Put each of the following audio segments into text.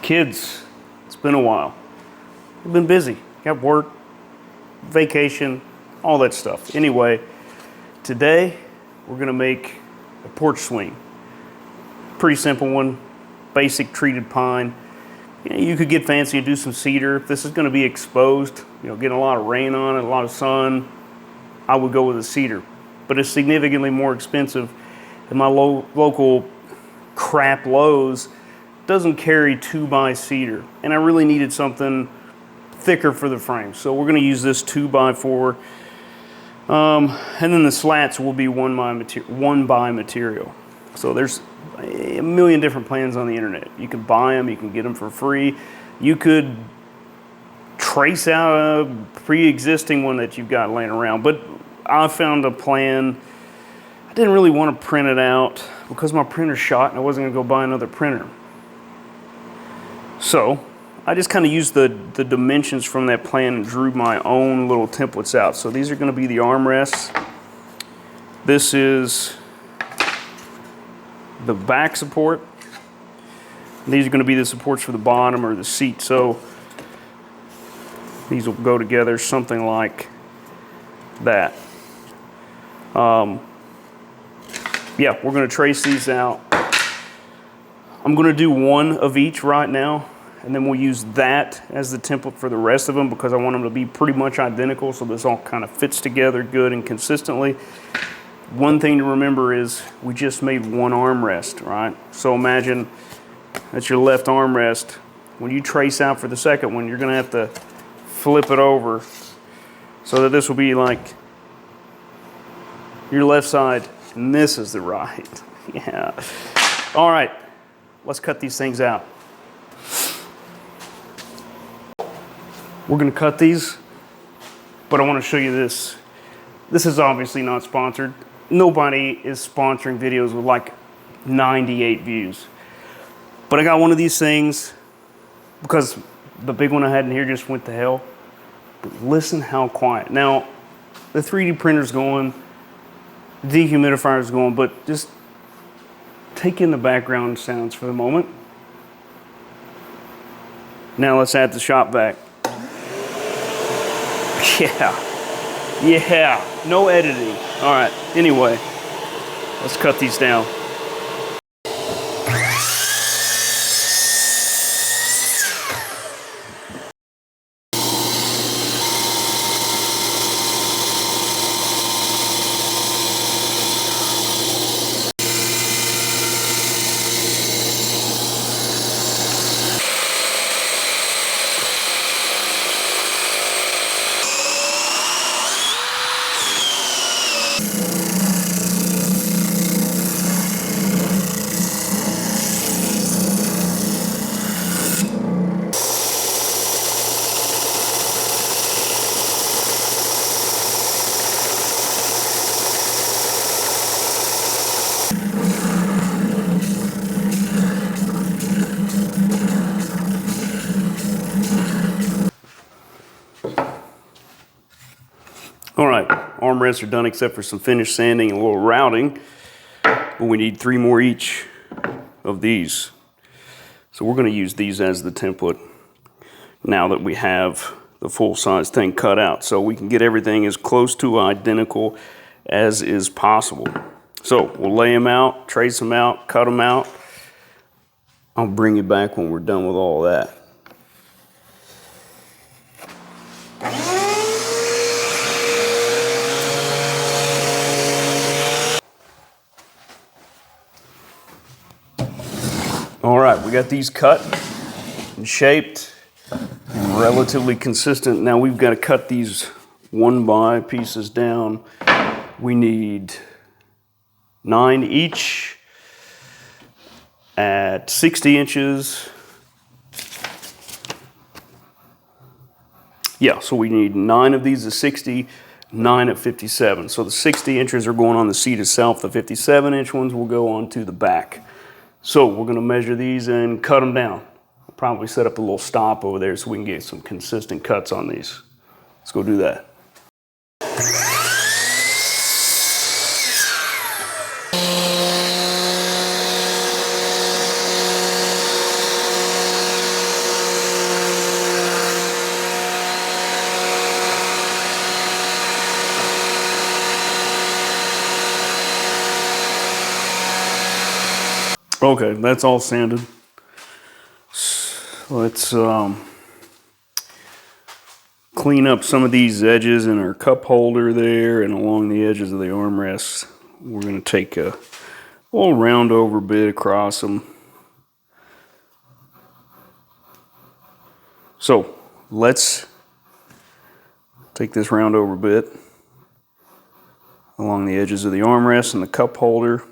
Kids, it's been a while. I've been busy. Got work, vacation, all that stuff. Anyway, today we're gonna make a porch swing. Pretty simple one, basic treated pine. You could get fancy and do some cedar. If this is gonna be exposed, getting a lot of rain on it, a lot of sun, I would go with a cedar. But it's significantly more expensive. And my local crap Lowe's doesn't carry 2x cedar. And I really needed something thicker for the frame. So we're gonna use this 2x4. And then the slats will be 1x material. So there's a million different plans on the internet. You can buy them, you can get them for free. You could trace out a pre-existing one that you've got laying around. But I found a plan. I didn't really want to print it out because my printer's shot and I wasn't gonna go buy another printer. So I just kind of used the dimensions from that plan and drew my own little templates out. So these are going to be the armrests. This is the back support. These are going to be the supports for the bottom or the seat. So these will go together something like that. Yeah, we're going to trace these out. I'm going to do one of each right now, and then we'll use that as the template for the rest of them because I want them to be pretty much identical so this all kind of fits together good and consistently. One thing to remember is we just made one armrest, right? So imagine that's your left armrest. When you trace out for the second one, you're going to have to flip it over so that this will be like your left side and this is the right. Yeah. All right. Let's cut these things out. We're gonna cut these, but I wanna show you this. This is obviously not sponsored. Nobody is sponsoring videos with like 98 views. But I got one of these things because the big one I had in here just went to hell. But listen how quiet. Now, the 3D printer's going, the dehumidifier's going, but just take in the background sounds for the moment. Now let's add the shop vac. Yeah, no editing. All right, anyway, let's cut these down. All right, armrests are done except for some finish sanding and a little routing. But we need 3 more each of these. So we're gonna use these as the template now that we have the full size thing cut out. So we can get everything as close to identical as is possible. So we'll lay them out, trace them out, cut them out. I'll bring you back when we're done with all that. All right, we got these cut and shaped and relatively consistent. Now we've got to cut these 1x pieces down. We need 9 each at 60 inches. Yeah, so we need 9 of these at 60, 9 at 57. So the 60 inches are going on the seat itself. The 57-inch ones will go onto the back. So we're gonna measure these and cut them down. I'll probably set up a little stop over there so we can get some consistent cuts on these. Let's go do that. Okay, that's all sanded. Let's clean up some of these edges in our cup holder there and along the edges of the armrests. We're going to take a little round over bit across them. So let's take this round over bit along the edges of the armrest and the cup holder.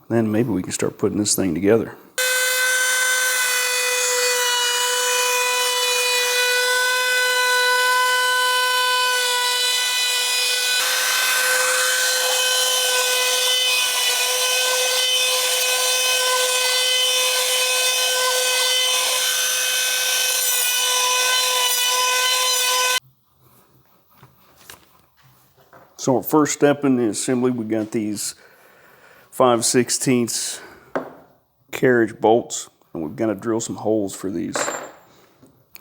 Then maybe we can start putting this thing together. So our first step in the assembly, we got these 5/16 carriage bolts, and we've got to drill some holes for these.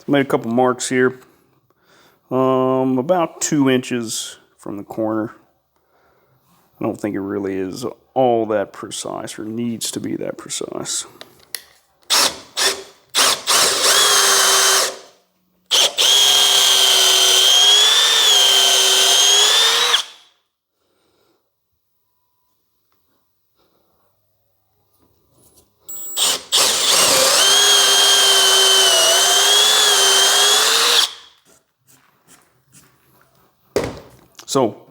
Made a couple marks here, about 2 inches from the corner. I don't think it really is all that precise or needs to be that precise. So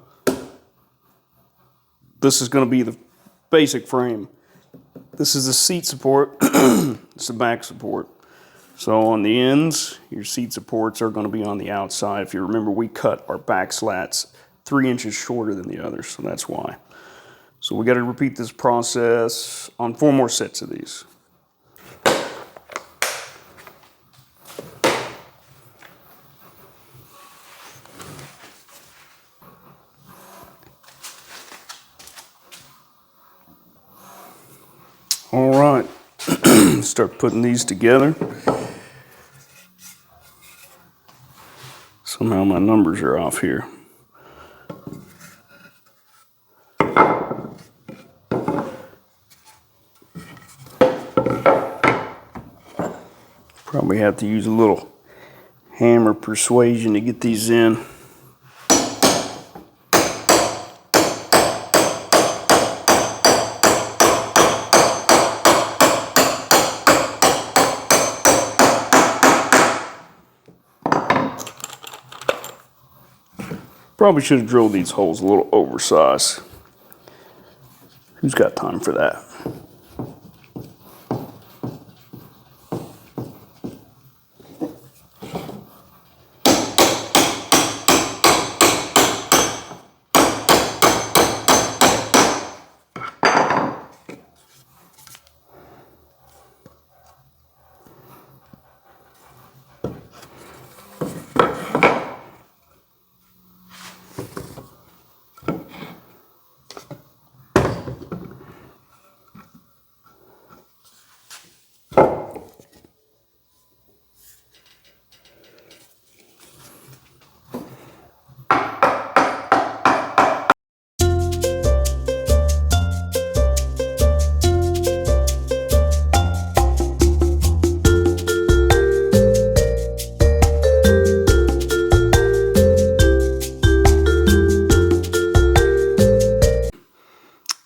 this is going to be the basic frame. This is the seat support. It's the back support. So on the ends, your seat supports are going to be on the outside. If you remember, we cut our back slats 3 inches shorter than the others, so that's why. So we got to repeat this process on 4 more sets of these. All right, start putting these together. Somehow my numbers are off here. Probably have to use a little hammer persuasion to get these in. Probably should have drilled these holes a little oversized. Who's got time for that?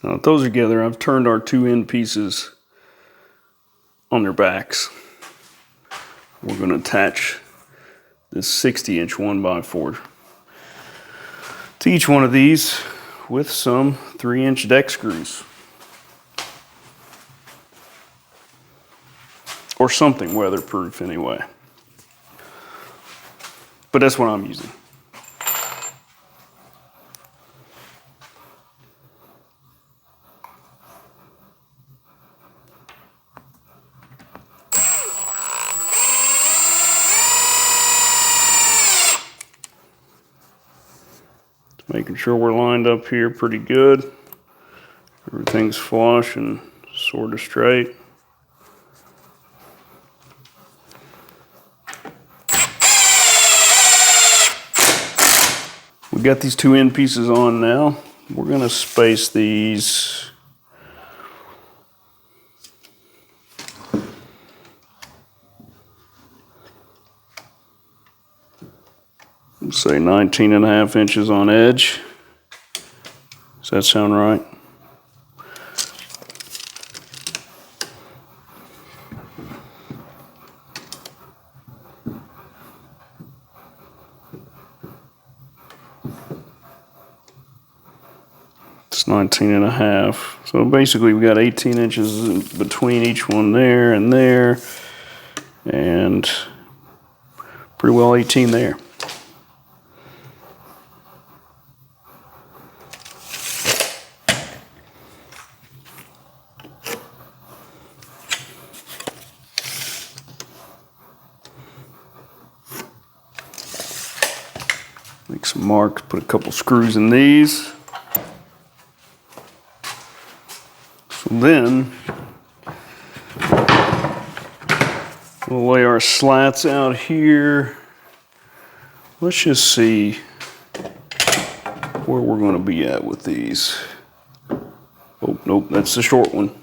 Now with those together, I've turned our 2 end pieces on their backs. We're going to attach this 60-inch 1x4 to each one of these with some 3-inch deck screws. Or something weatherproof anyway. But that's what I'm using. Making sure we're lined up here pretty good. Everything's flush and sort of straight. We got these 2 end pieces on now. We're going to space these Say 19.5 inches on edge. Does that sound right? It's 19.5. So basically we got 18 inches in between each one there, and pretty well 18 there. Make some marks, put a couple screws in these. So then we'll lay our slats out here. Let's just see where we're going to be at with these. Oh, nope, that's the short one.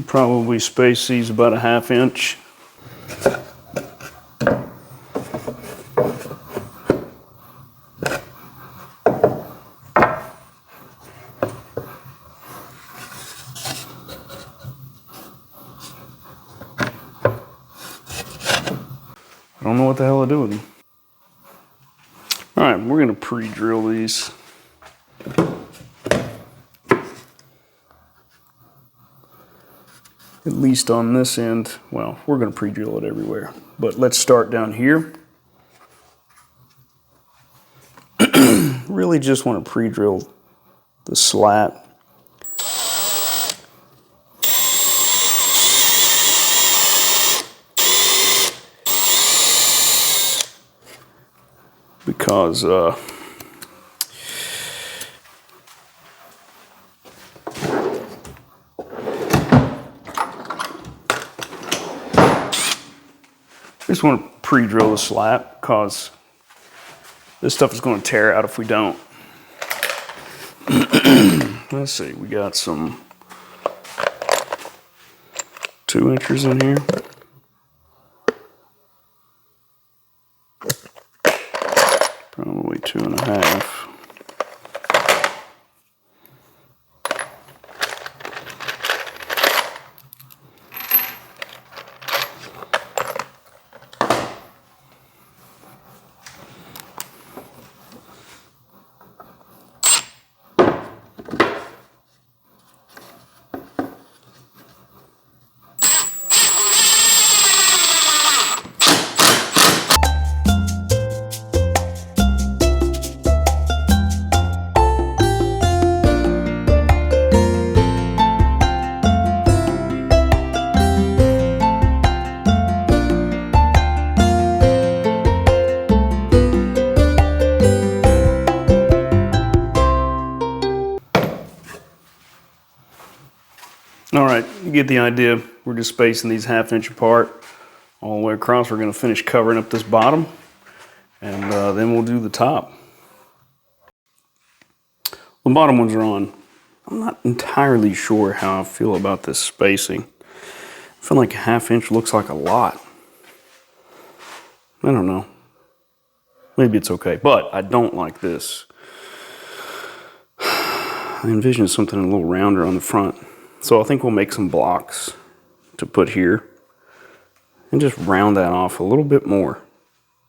Probably space these about a 1/2 inch. I don't know what the hell to do with them. All right, we're gonna pre-drill these. At least on this end. Well, we're gonna pre-drill it everywhere. But let's start down here. Really just want to pre-drill the slat. Because I just want to pre-drill the slat because this stuff is going to tear out if we don't. Let's see, we got some 2 inches in here. Probably 2.5. All right, you get the idea. We're just spacing these 1/2 inch apart all the way across. We're going to finish covering up this bottom, and then we'll do the top. The bottom ones are on. I'm not entirely sure how I feel about this spacing. I feel like a 1/2 inch looks like a lot. I don't know. Maybe it's okay, but I don't like this. I envision something a little rounder on the front. So I think we'll make some blocks to put here and just round that off a little bit more.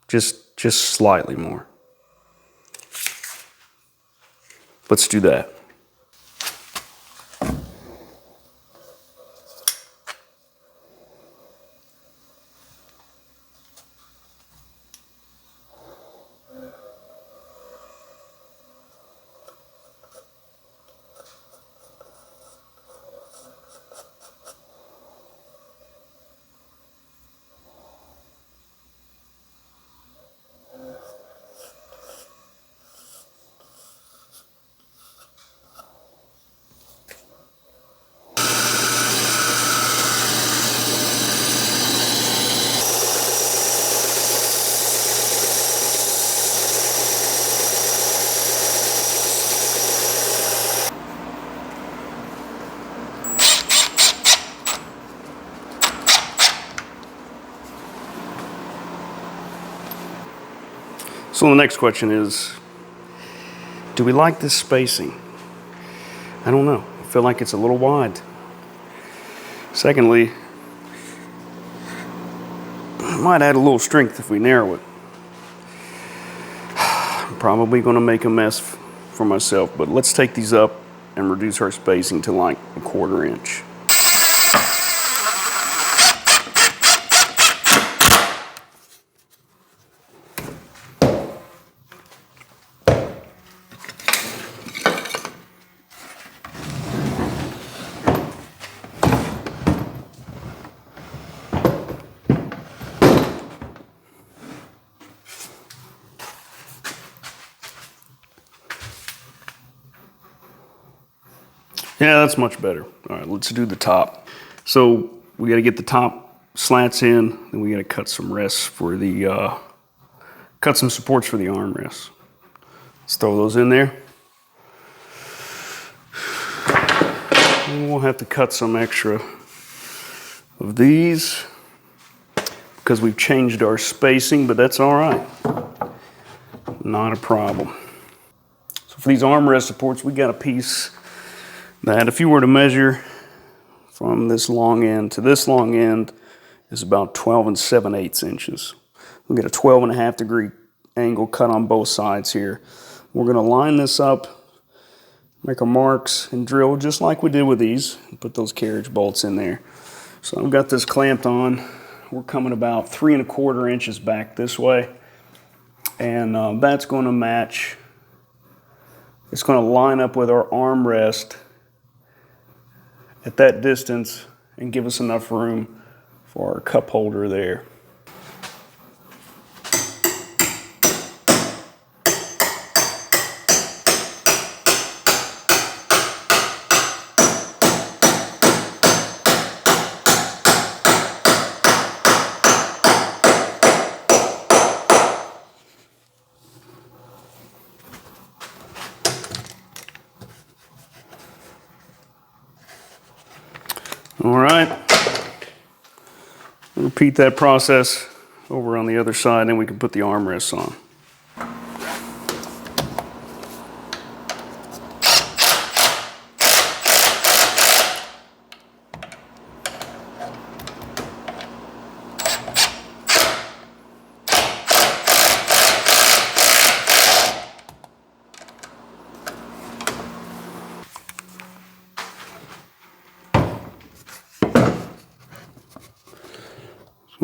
Just slightly more. Let's do that. So the next question is, do we like this spacing? I don't know. I feel like it's a little wide. Secondly, it might add a little strength if we narrow it. I'm probably going to make a mess for myself, but let's take these up and reduce our spacing to like 1/4 inch. Yeah, that's much better. All right, let's do the top. So we got to get the top slats in, then we got to cut some rests for the, cut some supports for the armrests. Let's throw those in there. And we'll have to cut some extra of these because we've changed our spacing, but that's all right. Not a problem. So for these armrest supports, we got a piece that if you were to measure from this long end to this long end is about 12 7/8 inches. We'll get a 12.5 degree angle cut on both sides here. We're going to line this up, make our marks, and drill just like we did with these, and put those carriage bolts in there. So I've got this clamped on. We're coming about 3 1/4 inches back this way, and that's going to match. It's going to line up with our armrest at that distance and give us enough room for our cup holder there. All right, repeat that process over on the other side, then we can put the armrests on.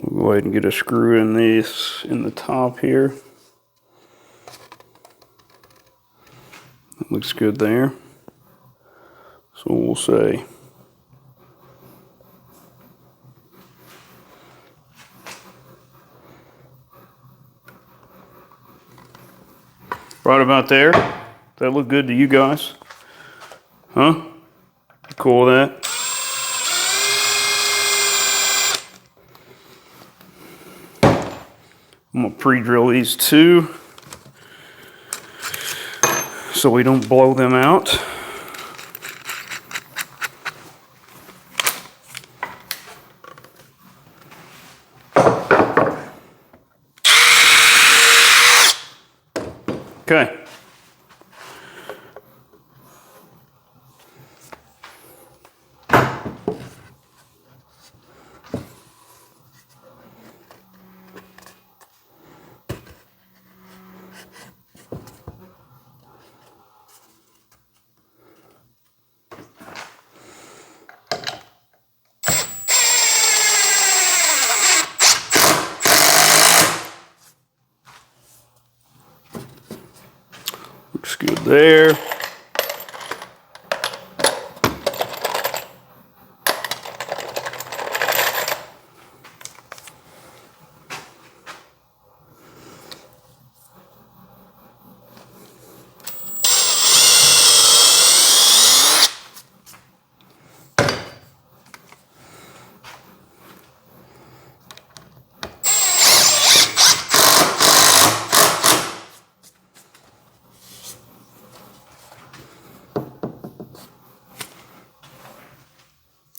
We'll go ahead and get a screw in this in the top here. That looks good there. So we'll say right about there. Does that look good to you guys? Huh? You cool with that? I'm gonna pre-drill these two so we don't blow them out. Okay. Looks good there.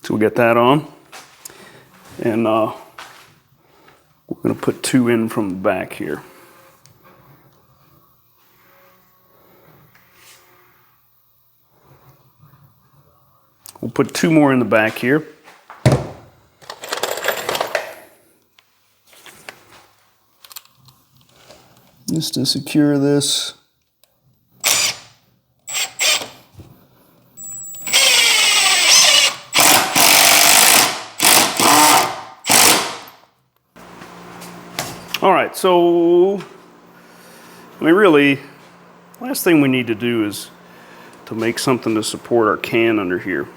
So we get that on, and we're going to put two in from the back here. We'll put 2 more in the back here. Just to secure this. All right, so, I mean, really, last thing we need to do is to make something to support our can under here.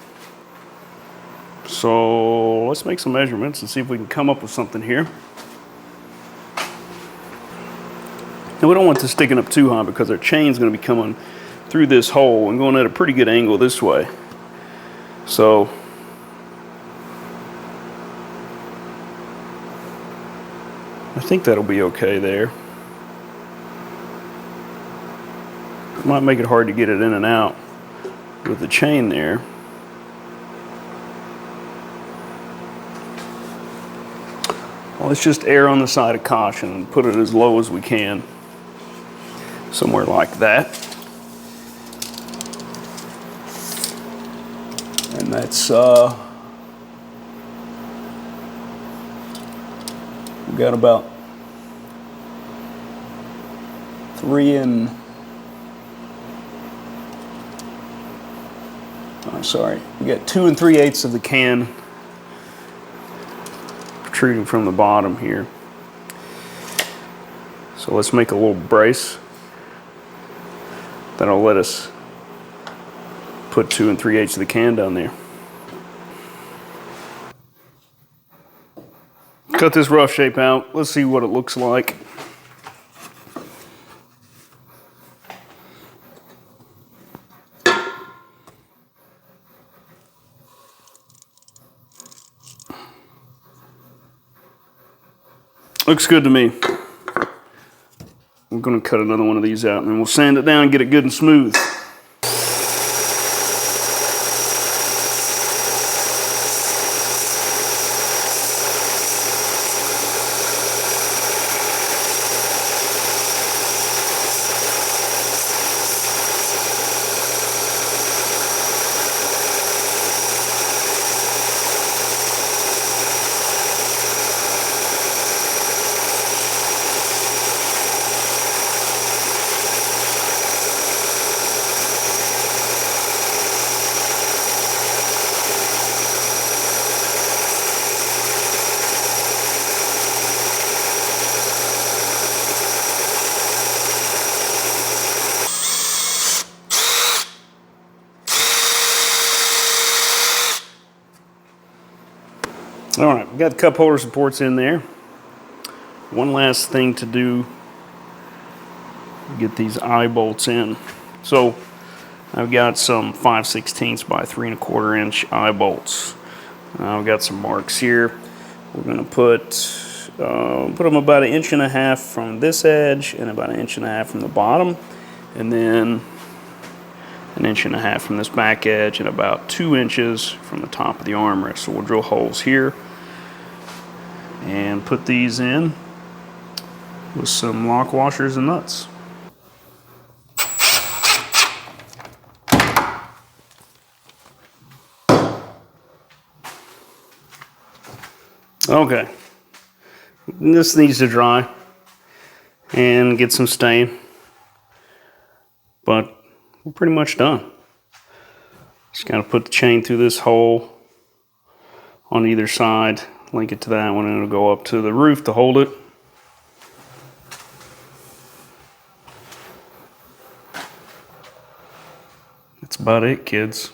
So let's make some measurements and see if we can come up with something here. And we don't want this sticking up too high because our chain's going to be coming through this hole and going at a pretty good angle this way. So I think that'll be okay there. Might make it hard to get it in and out with the chain there. Well, let's just err on the side of caution and put it as low as we can. Somewhere like that. And that's, we got about 3 and, I'm sorry, we got 2 3/8 of the can protruding from the bottom here. So let's make a little brace that'll let us put 2 3/8 of the can down there. Cut this rough shape out. Let's see what it looks like. Looks good to me. I'm going to cut another one of these out and then we'll sand it down and get it good and smooth. All right, we got the cup holder supports in there. One last thing to do, get these eye bolts in. So I've got some 5/16 by 3 1/4 inch eye bolts. I've got some marks here. We're gonna put them about 1.5 inches from this edge and about 1.5 inches from the bottom, and then 1.5 inches from this back edge and about 2 inches from the top of the armrest. So we'll drill holes here and put these in with some lock washers and nuts. Okay, this needs to dry and get some stain, but we're pretty much done. Just gotta put the chain through this hole on either side, link it to that one, and it'll go up to the roof to hold it. That's about it, kids.